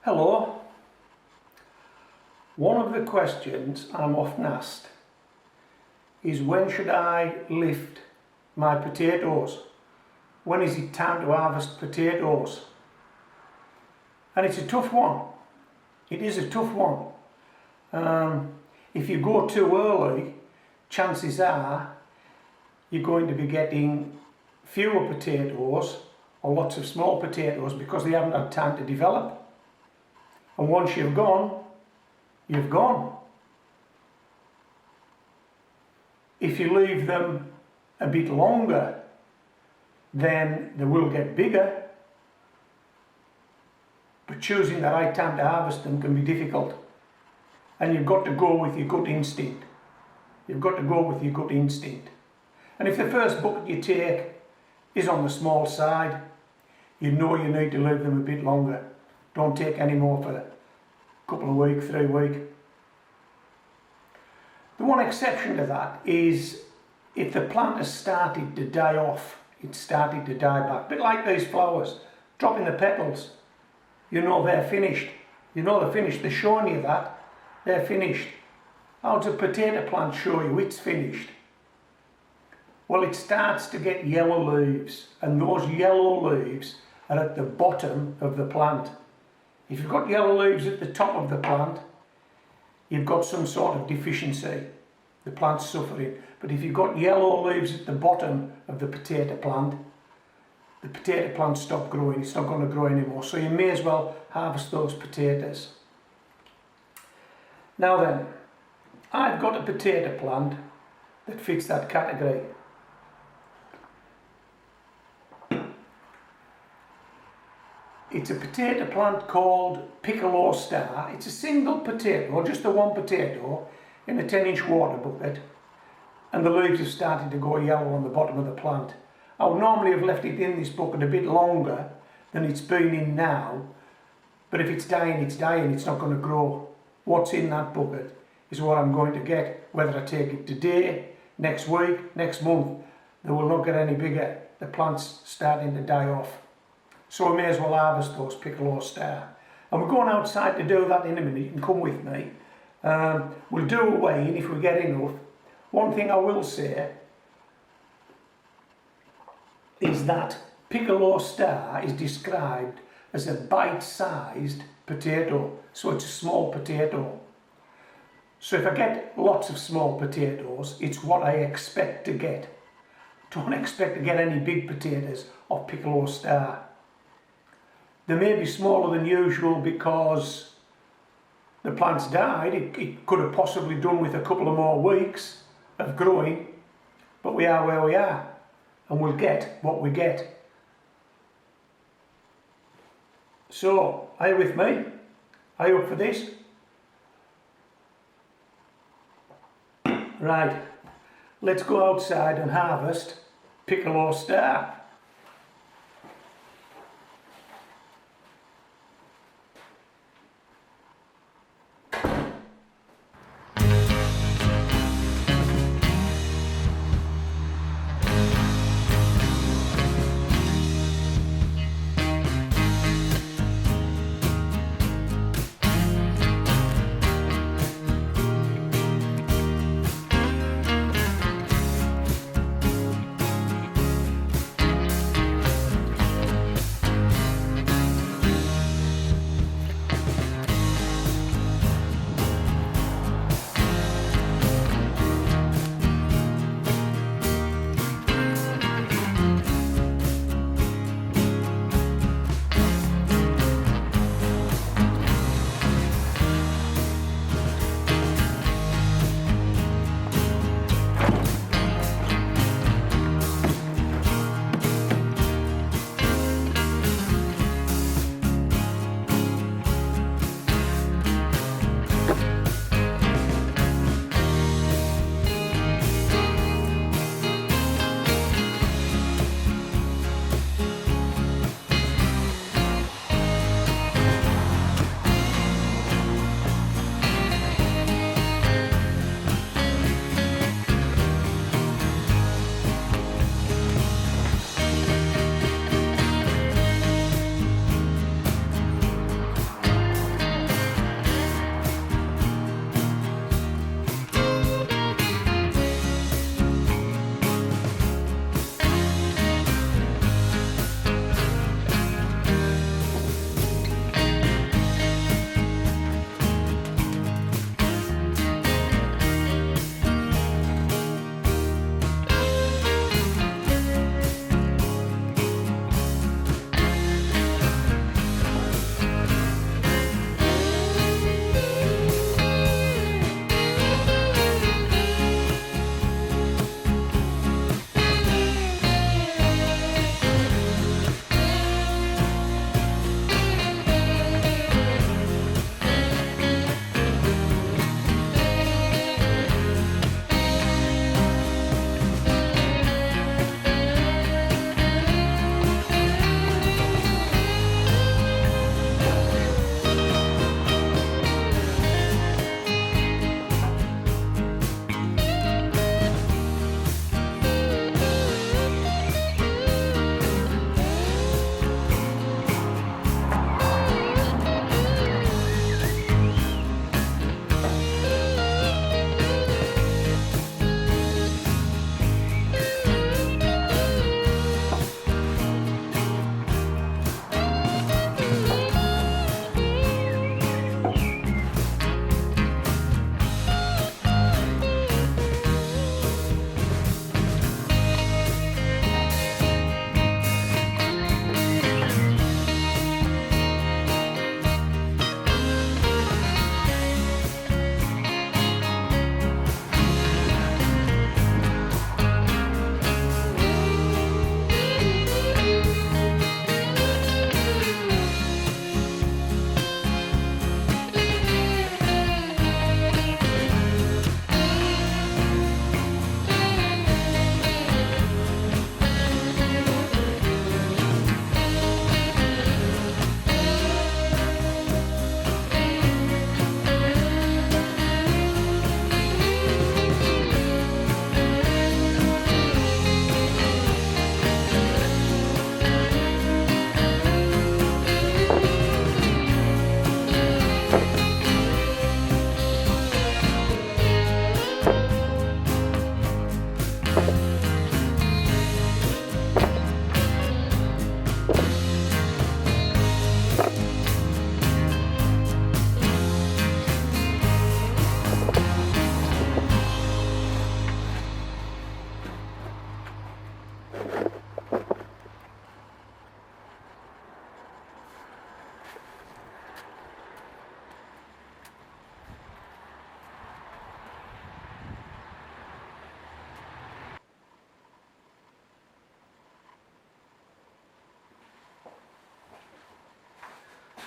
Hello. One of the questions I'm often asked is, when should I lift my potatoes? When is it time to harvest potatoes? And it's a tough one. It is a tough one. If you go too early, chances are you're going to be getting fewer potatoes or lots of small potatoes because they haven't had time to develop. And once you've gone, you've gone. If you leave them a bit longer, then they will get bigger. But choosing the right time to harvest them can be difficult. And you've got to go with your gut instinct. You've got to go with your gut instinct. And if the first bucket you take is on the small side, you know you need to leave them a bit longer. Don't take any more for a couple of weeks, 3 weeks. The one exception to that is if the plant has started to die off, it's started to die back. A bit like these flowers, dropping the petals, you know they're finished. You know they're finished, they're showing you that, they're finished. How does a potato plant show you it's finished? Well, it starts to get yellow leaves, and those yellow leaves are at the bottom of the plant. If you've got yellow leaves at the top of the plant, you've got some sort of deficiency. The plant's suffering. But if you've got yellow leaves at the bottom of the potato plant stopped growing. It's not going to grow anymore. So you may as well harvest those potatoes. Now then, I've got a potato plant that fits that category. It's a potato plant called Piccolo Star. It's a single potato, or just the one potato, in a 10-inch water bucket, and the leaves have started to go yellow on the bottom of the plant. I would normally have left it in this bucket a bit longer than it's been in now, but if it's dying, it's not going to grow. What's in that bucket is what I'm going to get, whether I take it today, next week, next month. They will not get any bigger. The plant's starting to die off. So we may as well harvest those Piccolo Star. And we're going outside to do that in a minute. You can come with me. We'll do a weigh-in if we get enough. One thing I will say is that Piccolo Star is described as a bite-sized potato. So it's a small potato. So if I get lots of small potatoes, it's what I expect to get. Don't expect to get any big potatoes of Piccolo Star. They may be smaller than usual because the plant's died. It could have possibly done with a couple of more weeks of growing, but we are where we are, and we'll get what we get. So, are you with me? Are you up for this? Right, let's go outside and harvest Piccolo Star.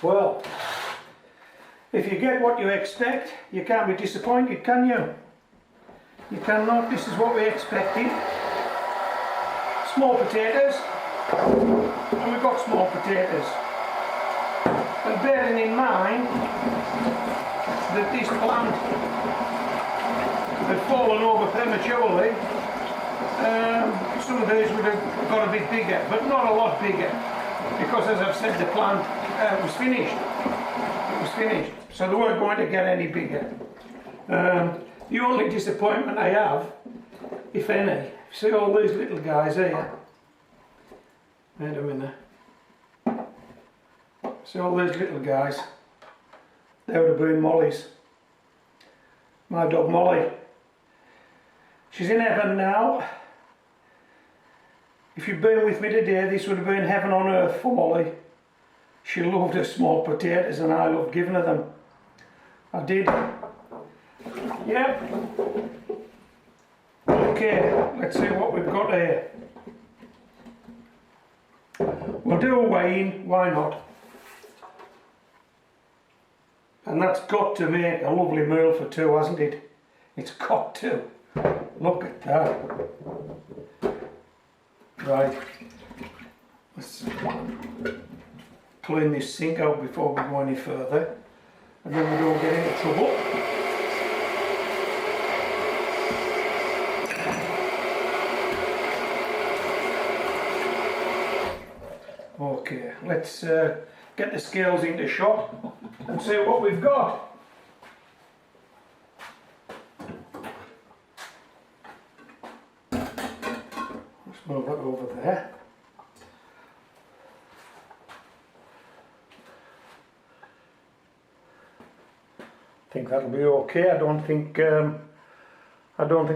Well, if you get what you expect, you can't be disappointed, can you? You cannot. This is what we expected. Small potatoes, and we've got small potatoes. And bearing in mind that this plant had fallen over prematurely, some of these would have got a bit bigger, but not a lot bigger, because as I've said, the plant was finished. It was finished, so they weren't going to get any bigger. The only disappointment I have, if any, see all these little guys here? Wait a minute. See all these little guys? They would have been Molly's. My dog Molly. She's in heaven now. If you'd been with me today, this would have been heaven on earth for Molly. She loved her small potatoes and I loved giving her them. I did. Yep. Okay, let's see what we've got here. We'll do a weigh-in, why not? And that's got to make a lovely meal for two, hasn't it? It's got to. Look at that. Right. Let's clean this sink out before we go any further. And then we don't get into trouble. Okay, let's get the scales into shot and see what we've got. Let's move that over there. I think that'll be okay. I don't think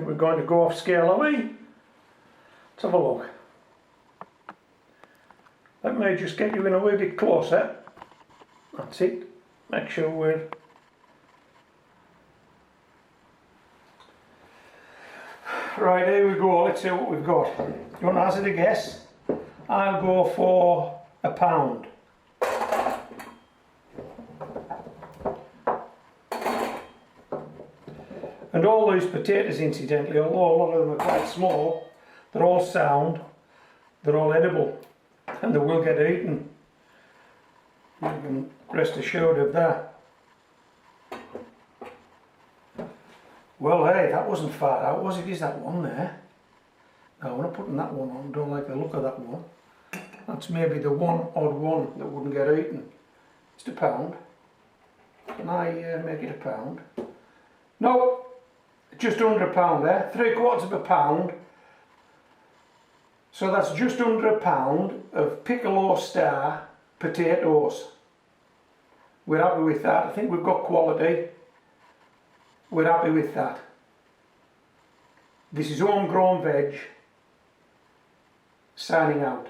we're going to go off scale, are we? Let's have a look. Let me just get you in a wee bit closer. That's it. Make sure we're... Right, here we go. Let's see what we've got. You want to hazard a guess? I'll go for £1. And all these potatoes, incidentally, although a lot of them are quite small, they're all sound, they're all edible. And they will get eaten. You can rest assured of that. Well, hey, that wasn't far out, was it? Is that one there? No, we're not putting that one on. Don't like the look of that one. That's maybe the one odd one that wouldn't get eaten. It's £1. Can I make it £1? No, just under £1 there. £3/4 of a pound. So that's just under £1 of Piccolo Star potatoes. We're happy with that. I think we've got quality. We're happy with that. This is Homegrown Veg, signing out.